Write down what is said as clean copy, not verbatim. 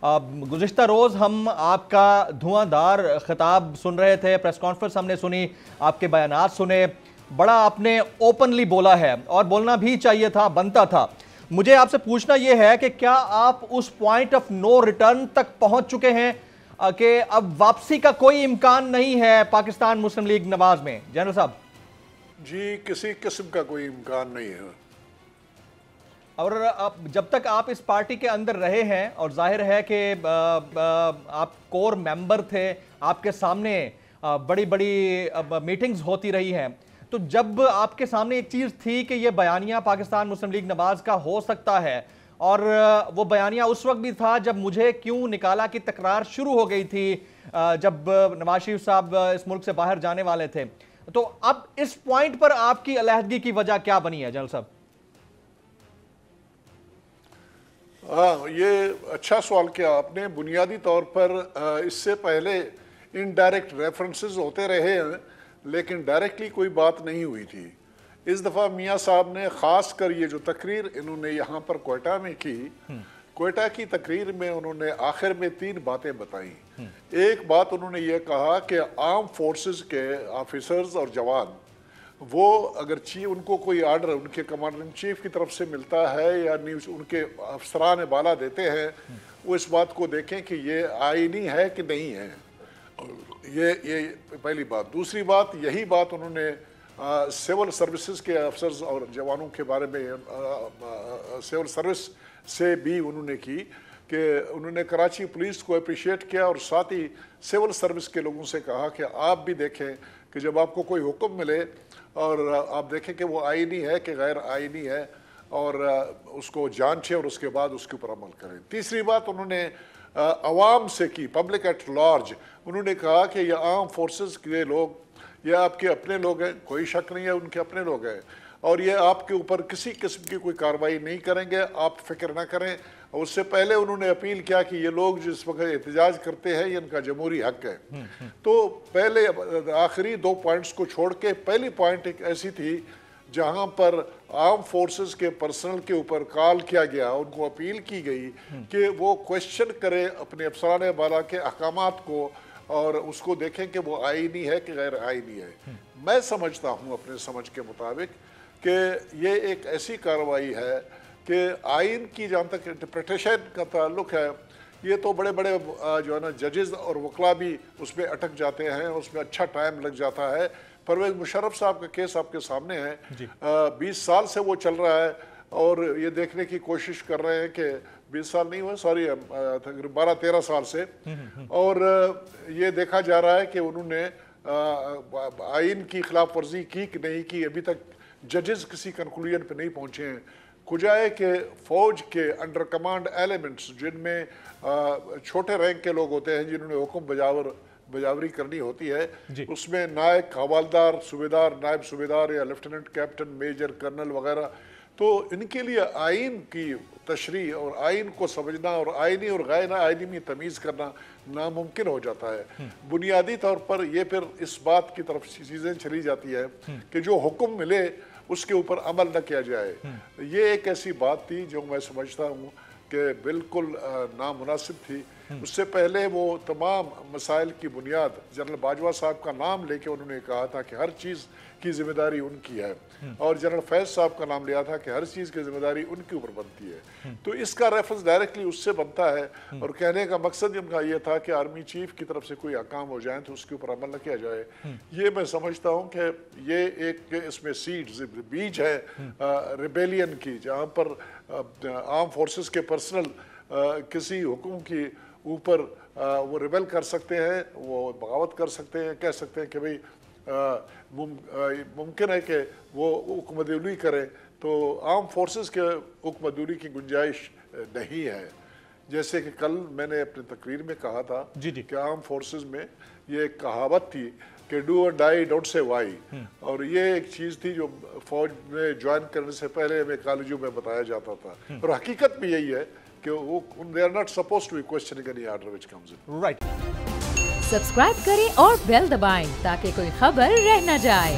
गुज़िश्ता रोज़ हम आपका धुआंधार ख़िताब सुन रहे थे, प्रेस कॉन्फ्रेंस हमने सुनी, आपके बयानात सुने, बड़ा आपने ओपनली बोला है और बोलना भी चाहिए था, बनता था। मुझे आपसे पूछना यह है कि क्या आप उस पॉइंट ऑफ नो रिटर्न तक पहुंच चुके हैं कि अब वापसी का कोई इम्कान नहीं है पाकिस्तान मुस्लिम लीग नवाज में? जनरल साहब जी, किसी किस्म का कोई इम्कान नहीं है। और जब तक आप इस पार्टी के अंदर रहे हैं और जाहिर है कि आप कोर मेंबर थे, आपके सामने बड़ी बड़ी मीटिंग्स होती रही हैं, तो जब आपके सामने एक चीज़ थी कि ये बयानिया पाकिस्तान मुस्लिम लीग नवाज का हो सकता है, और वो बयानिया उस वक्त भी था जब मुझे क्यों निकाला की तकरार शुरू हो गई थी, जब नवाज शरीफ साहब इस मुल्क से बाहर जाने वाले थे, तो अब इस पॉइंट पर आपकी अलहदगी की वजह क्या बनी है जनरल साहब? हाँ, ये अच्छा सवाल किया आपने। बुनियादी तौर पर इससे पहले इनडायरेक्ट रेफरेंसेस होते रहे हैं, लेकिन डायरेक्टली कोई बात नहीं हुई थी। इस दफ़ा मियाँ साहब ने ख़ास कर ये जो तकरीर इन्होंने यहाँ पर कोयटा में की, कोयटा की तकरीर में उन्होंने आखिर में 3 बातें बताई। एक बात उन्होंने ये कहा कि आर्म फोर्सेस के ऑफिसर्स और जवान वो अगर उनको कोई आर्डर उनके कमांडर इन चीफ की तरफ से मिलता है या न्यूज़ उनके अफसरान बाला देते हैं, वो इस बात को देखें कि ये आईनी है कि नहीं है। ये पहली बात। दूसरी बात, यही बात उन्होंने सिविल सर्विसेज के अफसर्स और जवानों के बारे में सिविल सर्विस से भी उन्होंने की कि उन्होंने कराची पुलिस को अप्रिशिएट किया और साथ ही सिविल सर्विस के लोगों से कहा कि आप भी देखें कि जब आपको कोई हुक्म मिले और आप देखें कि वो आईनी है कि गैर आईनी है, और उसको जांचें और उसके बाद उसके ऊपर अमल करें। तीसरी बात उन्होंने अवाम से की, पब्लिक एट लार्ज। उन्होंने कहा कि ये आर्म फोर्सेस के लोग ये आपके अपने लोग हैं, कोई शक नहीं है, उनके अपने लोग हैं, और ये आपके ऊपर किसी किस्म की कोई कार्रवाई नहीं करेंगे, आप फिक्र ना करें। उससे पहले उन्होंने अपील किया कि ये लोग जिस वक्त एहतजाज करते हैं ये इनका जमहूरी हक है। तो पहले आखिरी 2 पॉइंट्स को छोड़ के पहली पॉइंट एक ऐसी थी जहां पर आर्म फोर्सेस के पर्सनल के ऊपर कॉल किया गया, उनको अपील की गई कि वो क्वेश्चन करें अपने अफसरान बाला के अहकामात को और उसको देखें कि वो आईनी है कि गैर आईनी है। मैं समझता हूँ अपने समझ के मुताबिक कि ये एक ऐसी कार्रवाई है कि आइन की जहाँ तक इंटरप्रिटेशन का ताल्लुक है, ये तो बड़े बड़े जो है ना जजेस और वकला भी उसमें अटक जाते हैं, उसमें अच्छा टाइम लग जाता है। परवेज़ मुशर्रफ साहब का केस आपके सामने है, 20 साल से वो चल रहा है और ये देखने की कोशिश कर रहे हैं कि 20 साल नहीं हुए, सॉरी 12-13 साल से, और ये देखा जा रहा है कि उन्होंने आइन की खिलाफ वर्जी की कि नहीं की। अभी तक जजेस किसी कंक्लूजन पे नहीं पहुंचे हैं। खुजाए के फौज के अंडर कमांड एलिमेंट्स जिनमें छोटे रैंक के लोग होते हैं जिन्होंने हुक्म बजावरी करनी होती है, उसमें नायक, हवालदार, सूबेदार, नायब सूबेदार या लेफ्टिनेंट कैप्टन, मेजर, कर्नल वगैरह, तो इनके लिए आइन की तशरीह और आइन को समझना और आइनी और गैर आइनी में तमीज़ करना नामुमकिन हो जाता है। बुनियादी तौर पर यह फिर इस बात की तरफ चीज़ें चली जाती है कि जो हुक्म मिले उसके ऊपर अमल न किया जाए। ये एक ऐसी बात थी जो मैं समझता हूँ कि बिल्कुल नामुनासिब थी। उससे पहले वो तमाम मसाइल की बुनियाद जनरल बाजवा साहब का नाम लेके उन्होंने कहा था कि हर चीज़ की जिम्मेदारी उनकी है, और जनरल फैज साहब का नाम लिया था कि हर चीज़ की जिम्मेदारी उनके ऊपर बनती है। तो इसका रेफरेंस डायरेक्टली उससे बनता है, और कहने का मकसद उनका ये था कि आर्मी चीफ की तरफ से कोई अहकाम हो जाए तो उसके ऊपर अमल न किया जाए। ये मैं समझता हूँ कि ये एक इसमें सीड्स, बीज है रिबेलियन की, जहाँ पर आर्म फोर्सेस के पर्सनल किसी हुक्म की ऊपर वो रिबेल कर सकते हैं, वो बगावत कर सकते हैं, कह सकते हैं कि भाई मुमकिन है कि वो हुक्मदुली करें, तो आर्म फोर्सेस के हुक्मदुली की गुंजाइश नहीं है। जैसे कि कल मैंने अपनी तकरीर में कहा था कि आर्म फोर्सेस में ये एक कहावत थी कि डू और डाई, डोंट से वाई, और ये एक चीज़ थी जो फौज में ज्वाइन करने से पहले हमें कॉलेजों में बताया जाता था, और हकीकत भी यही है कि वो they are not supposed to be questioning any order which comes in. Right. Subscribe करें और बेल दबाएं ताकि कोई खबर रह न जाए।